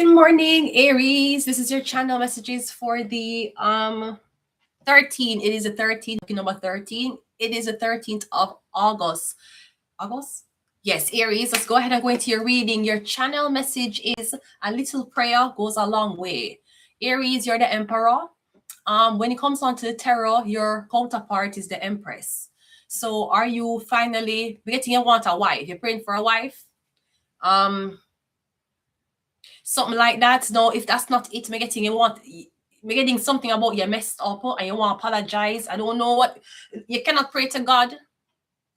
Good morning, Aries. This is your channel messages for the 13. It is the 13th, number 13. It is the 13th of August. August? Yes, Aries. Let's go ahead and go into your reading. Your channel message is a little prayer goes a long way. Aries, you're the emperor. When it comes on to the tarot, your counterpart is the empress. So are you finally getting you want a wife? You're praying for a wife? Something like that. No, if that's not it, me getting something about you messed up and you want to apologize. I don't know what you cannot pray to God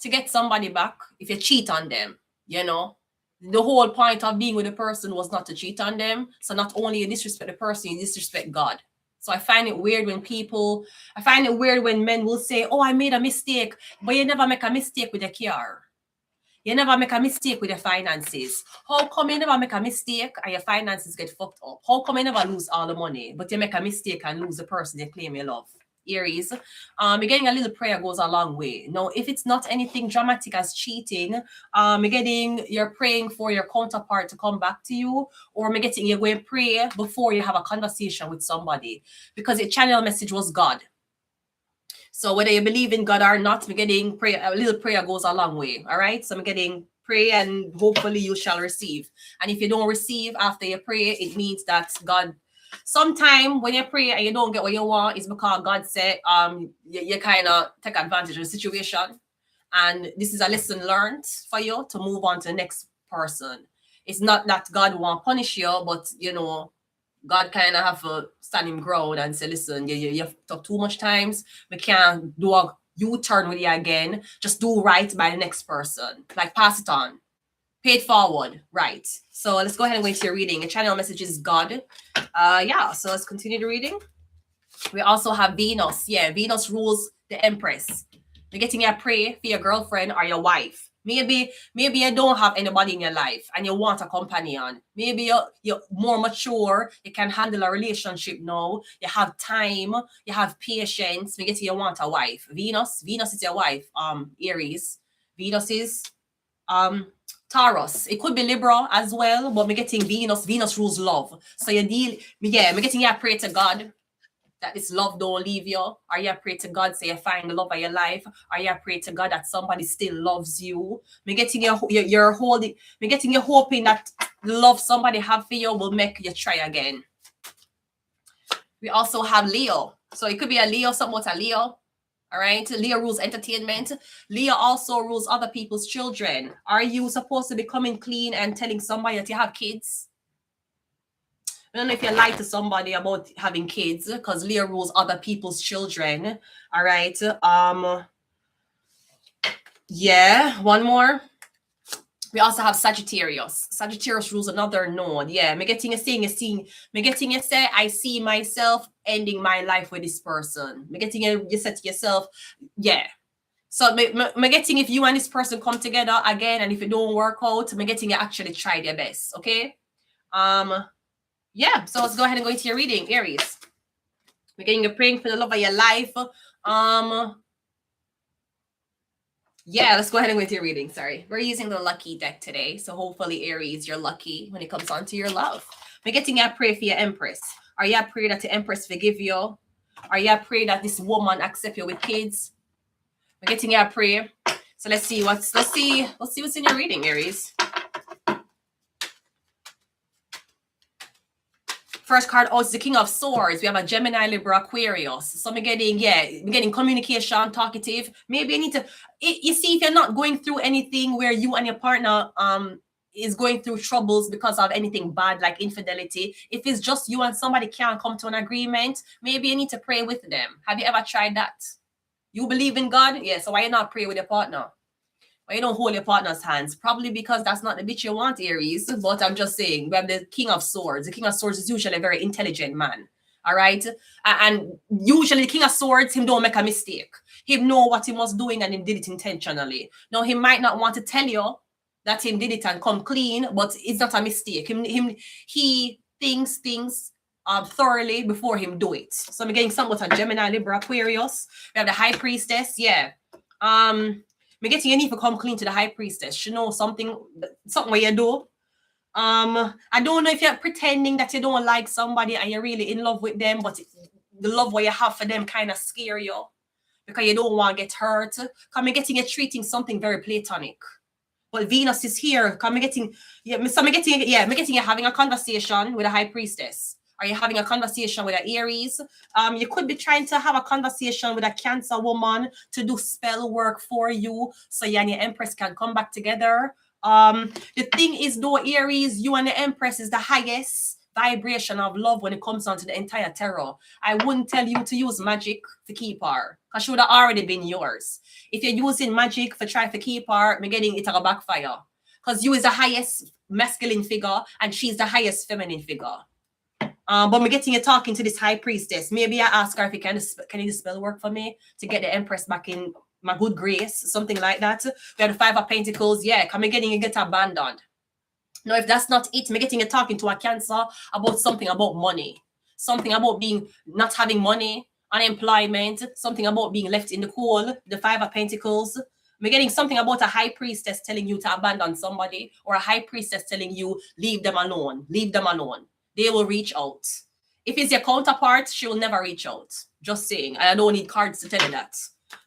to get somebody back if you cheat on them. The whole point of being with a person was not to cheat on them. So not only you disrespect the person, you disrespect God. So I find it weird when men will say, oh, I made a mistake, but you never make a mistake with a car. You never make a mistake with your finances. How come you never make a mistake and your finances get fucked up? How come you never lose all the money, but you make a mistake and lose the person you claim you love? Aries, you're getting a little prayer goes a long way. Now, if it's not anything dramatic as cheating, you're praying for your counterpart to come back to you, or you're going to pray before you have a conversation with somebody, because your channel message was God. So whether you believe in God or not, I'm getting prayer. A little prayer goes a long way. All right. So I'm getting pray and hopefully you shall receive. And if you don't receive after you pray, it means that God. Sometime when you pray and you don't get what you want, it's because God said you kind of take advantage of the situation. And this is a lesson learned for you to move on to the next person. It's not that God won't punish you, but God kind of have to stand him ground and say, listen, you've talked too much times. We can't do a U-turn with you again. Just do right by the next person. Like pass it on. Pay it forward. Right. So let's go ahead and go into your reading. Your channel message is God. So let's continue the reading. We also have Venus. Yeah, Venus rules the Empress. You're getting a pray for your girlfriend or your wife. Maybe you don't have anybody in your life and you want a companion. Maybe you're more mature. You can handle a relationship now. You have time. You have patience. Maybe you want a wife. Venus is your wife. Aries. Venus is Taurus. It could be Libra as well, but we're getting Venus. Venus rules love. So we're getting you pray to God that this love don't leave you. Or you pray to God, say you find the love of your life. Or you pray to God that somebody still loves you. We're getting you're hoping that the love somebody have for you will make you try again. We also have Leo. So it could be a Leo, somewhat a Leo. All right. Leo rules entertainment. Leo also rules other people's children. Are you supposed to be coming clean and telling somebody that you have kids? I don't know if you lie to somebody about having kids, because Leo rules other people's children. All right. One more. We also have Sagittarius. Sagittarius rules another node. Yeah, me getting you say, I see myself ending my life with this person. Me getting you say to yourself, yeah. So me getting if you and this person come together again, and if it don't work out, me getting you actually try their best. Okay. So let's go ahead and go into your reading, Aries. We're getting you praying for the love of your life. Let's go ahead and go into your reading. Sorry. We're using the lucky deck today. So hopefully, Aries, you're lucky when it comes on to your love. We're getting you pray for your Empress. Are you pray that the Empress forgive you? Are you pray that this woman accept you with kids? We're getting you pray. So let's see what's in your reading, Aries. First card out is the King of Swords. We have a Gemini, Libra, Aquarius. So we're getting communication, talkative. Maybe you need to, you see, if you're not going through anything where you and your partner is going through troubles because of anything bad like infidelity, if it's just you and somebody can't come to an agreement, maybe you need to pray with them. Have you ever tried that? You believe in God? Yeah, so why you not pray with your partner? Why you don't hold your partner's hands? Probably because that's not the bitch you want, Aries. But I'm just saying, we have the King of Swords. The King of Swords is usually a very intelligent man. All right? And usually the King of Swords, him don't make a mistake. He know what he was doing and he did it intentionally. Now, he might not want to tell you that he did it and come clean, but it's not a mistake. He thinks things thoroughly before him do it. So I'm getting somewhat a Gemini, Libra, Aquarius. We have the High Priestess. Yeah. Me getting you need to come clean to the High Priestess. She know something where you do. I don't know if you're pretending that you don't like somebody and you're really in love with them, but the love what you have for them kind of scare you because you don't want to get hurt. Come getting you treating something very platonic. But Venus is here. Come getting me getting you having a conversation with a high priestess. Are you having a conversation with an Aries? You could be trying to have a conversation with a Cancer woman to do spell work for you, so you and your Empress can come back together. The thing is, though, Aries, you and the Empress is the highest vibration of love when it comes down to the entire tarot. I wouldn't tell you to use magic to keep her, because she would have already been yours. If you're using magic for trying to keep her, me getting it a backfire. Because you is the highest masculine figure and she's the highest feminine figure. But me getting you talking to this high priestess. Maybe I ask her if you can you do spell work for me to get the Empress back in my good grace, something like that. We have the 5 of Pentacles. Yeah, come getting you get abandoned. Now, if that's not it, me getting you talking to a Cancer about something about money, something about being not having money, unemployment, something about being left in the cold, the 5 of Pentacles. Me getting something about a high priestess telling you to abandon somebody, or a high priestess telling you leave them alone, leave them alone. They will reach out. If it's your counterpart, she will never reach out. Just saying. I don't need cards to tell you that.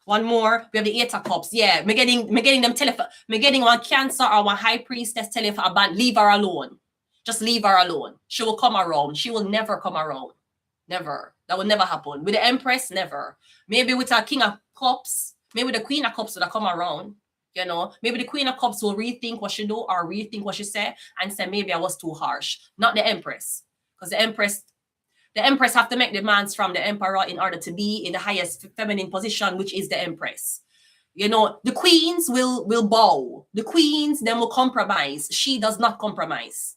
One more. We have the 8 of Cups. Yeah, me getting them telephone. Me getting one Cancer or one high priestess telling you to abandon. Leave her alone. Just leave her alone. She will come around. She will never come around. Never. That will never happen. With the Empress, never. Maybe with a King of Cups. Maybe the Queen of Cups will come around. You know, maybe the Queen of Cups will rethink what she do or rethink what she said and say, maybe I was too harsh. Not the Empress. Because the Empress have to make demands from the Emperor in order to be in the highest feminine position, which is the Empress. You know, the queens will bow. The queens, then will compromise. She does not compromise.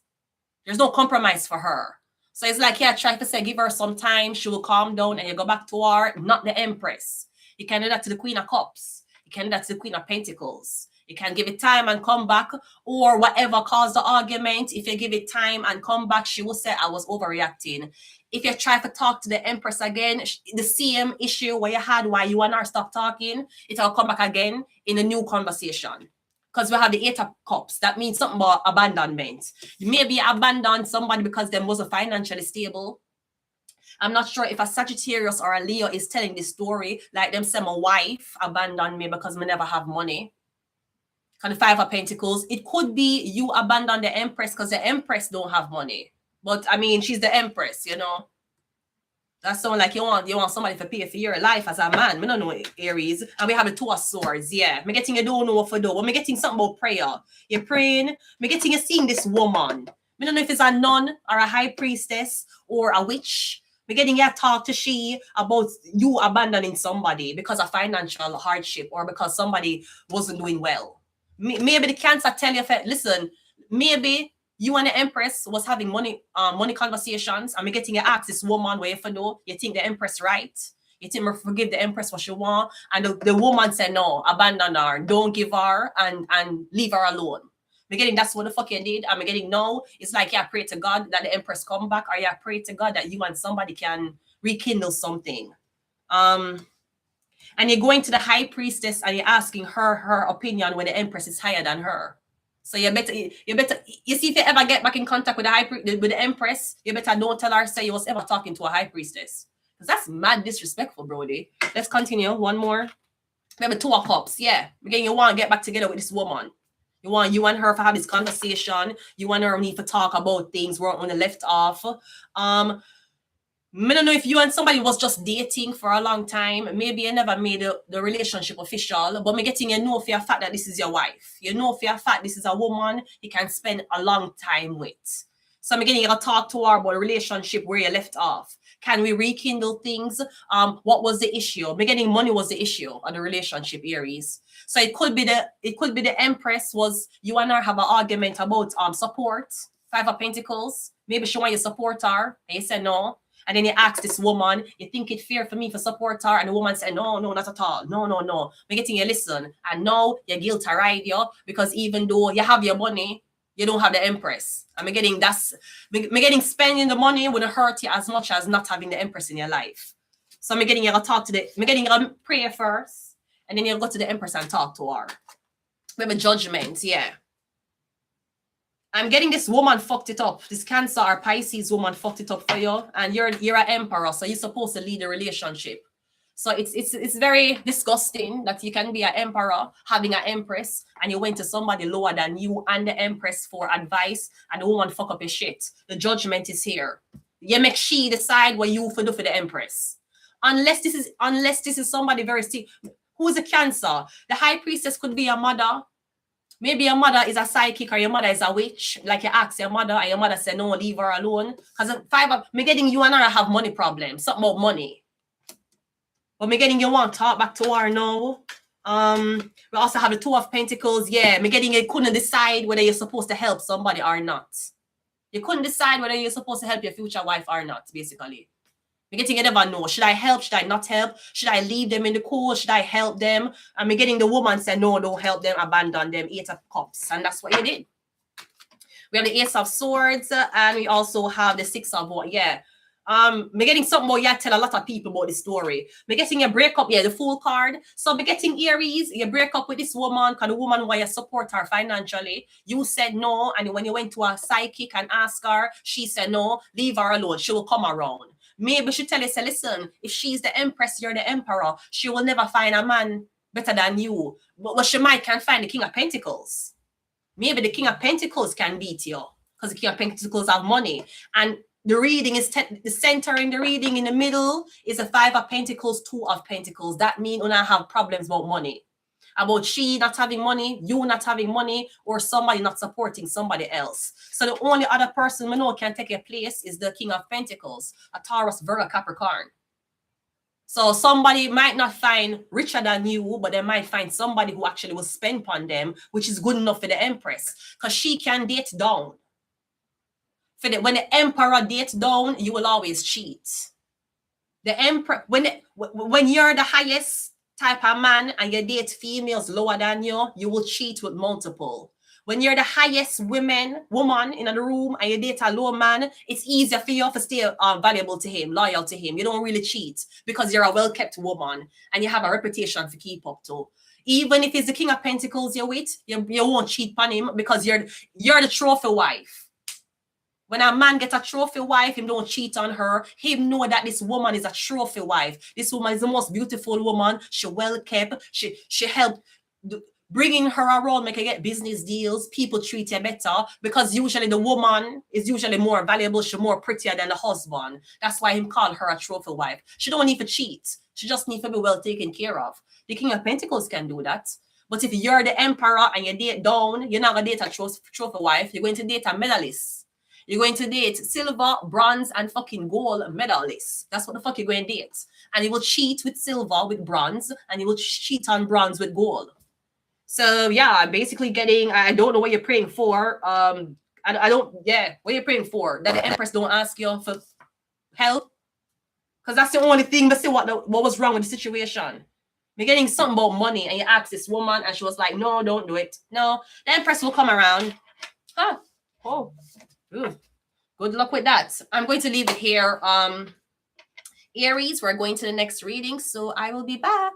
There's no compromise for her. So it's like, yeah, try to say, give her some time. She will calm down and you go back to her. Not the Empress. You can do that to the Queen of Cups. You can do that to the Queen of Pentacles. You can give it time and come back, or whatever caused the argument. If you give it time and come back, she will say, I was overreacting. If you try to talk to the Empress again, the same issue where you had why you and her stop talking, it'll come back again in a new conversation. Because we have the 8 of Cups. That means something about abandonment. You maybe abandon somebody because them wasn't financially stable. I'm not sure if a Sagittarius or a Leo is telling this story, like them say my wife abandoned me because me never have money. And the 5 of Pentacles, it could be you abandon the Empress because the Empress don't have money. But I mean, she's the Empress, you know. That's someone like you want somebody to pay for your life as a man. We don't know Aries. And we have the 2 of Swords. Yeah. Me getting you don't know what for do. But me getting something about prayer. You're praying. Me getting you seeing this woman. Me don't know if it's a nun or a high priestess or a witch. Me getting you talk to she about you abandoning somebody because of financial hardship or because somebody wasn't doing well. Maybe the Cancer tell you, listen, maybe you and the Empress was having money conversations, and me getting you ask this woman where you know you think the Empress right. You think me forgive the Empress what she want, and the woman said no, abandon her, don't give her, and leave her alone. Me getting that's what the fuck you did, and me getting no. It's like yeah, pray to God that the Empress come back, or yeah, pray to God that you and somebody can rekindle something. And you're going to the high priestess and you're asking her opinion when the Empress is higher than her. So you better you see if you ever get back in contact with the Empress, you better don't tell her say you was ever talking to a high priestess. Because that's mad disrespectful, Brody. Let's continue. One more. We have a 2 of Cups. Yeah. Again, you want to get back together with this woman. You and her to have this conversation. You and her need to talk about things we're on the left off. I don't know if you and somebody was just dating for a long time. Maybe you never made the relationship official, but me getting you know for a fact that this is your wife. You know for a fact this is a woman you can spend a long time with. So I'm getting you to talk to her about a relationship where you left off. Can we rekindle things? What was the issue? Me getting money was the issue of the relationship, Aries. So it could be the Empress was you and her have an argument about support. 5 of Pentacles. Maybe she want you to support her, and you said no. And then you ask this woman, you think it's fair for me to support her? And the woman said, no, not at all. No. Me getting you listen. And now your guilt ride you because even though you have your money, you don't have the Empress. And me getting spending the money wouldn't hurt you as much as not having the Empress in your life. So me getting you to talk to me getting you to pray first, and then you go to the Empress and talk to her. We have a Judgment, yeah. I'm getting this woman fucked it up. This Cancer or Pisces woman fucked it up for you, and you're an emperor, so you're supposed to lead a relationship. So it's very disgusting that you can be an emperor having an empress, and you went to somebody lower than you and the empress for advice, and the woman fuck up your shit. The judgment is here. You make she decide what you for do for the empress. Unless this is somebody very sick. Who's a Cancer? The high priestess could be a mother. Maybe your mother is a psychic or your mother is a witch. Like you ask your mother and your mother said, no, leave her alone. Because me getting you and her have money problems. Something about money. But me getting you want to talk back to her now. We also have the Two of Pentacles. Yeah, me getting you couldn't decide whether you're supposed to help somebody or not. You couldn't decide whether you're supposed to help your future wife or not, basically. Me getting you never know. Should I help? Should I not help? Should I leave them in the cold? Should I help them? And me getting the woman say, no, don't help them, abandon them, 8 of Cups. And that's what you did. We have the Ace of Swords, and we also have the 6 of what? Yeah. Me getting something more. Yeah, tell a lot of people about the story. Me getting a breakup. Yeah, the Fool card. So me getting Aries. You break up with this woman because the woman why you support her financially. You said no, and when you went to a psychic and asked her, she said no. Leave her alone. She will come around. Maybe she tell you, say, listen, if she's the empress, you're the emperor. She will never find a man better than you. But she might can find the King of Pentacles. Maybe the King of Pentacles can beat you because the King of Pentacles have money. And the reading is the center in the reading in the middle is a 5 of Pentacles, 2 of Pentacles. That means when I have problems about money, about she not having money, you not having money, or somebody not supporting somebody else. So the only other person we know can take a place is the King of Pentacles, a Taurus, Virgo, Capricorn. So somebody might not find richer than you, but they might find somebody who actually will spend on them, which is good enough for the empress, because she can date down. When the emperor dates down, you will always cheat. The emperor, when you're the highest type of man and you date females lower than you, you will cheat with multiple. When you're the highest woman in the room and you date a low man, it's easier for you to stay valuable to him, loyal to him. You don't really cheat because you're a well-kept woman and you have a reputation to keep up to. Even if it's the King of Pentacles you're with, you won't cheat on him because you're the trophy wife. When a man gets a trophy wife, him don't cheat on her. Him know that this woman is a trophy wife. This woman is the most beautiful woman. She well kept. She helped bringing her around, make her get business deals. People treat her better because usually the woman is usually more valuable. She's more prettier than the husband. That's why him call her a trophy wife. She don't need to cheat. She just needs to be well taken care of. The King of Pentacles can do that. But if you're the emperor and you date down, you're not going to date a trophy wife. You're going to date a medalist. You're going to date silver, bronze, and fucking gold medalists. That's what the fuck you're going to date. And you will cheat with silver, with bronze, and you will cheat on bronze with gold. So yeah, I'm basically getting, I don't know what you're praying for. What you're praying for? That the Empress don't ask you for help? Because that's the only thing, but see what was wrong with the situation. You're getting something about money, and you ask this woman, and she was like, no, don't do it. No, the Empress will come around. Huh. Oh. Ooh. Good luck with that. I'm going to leave it here. Aries, we're going to the next reading, so I will be back.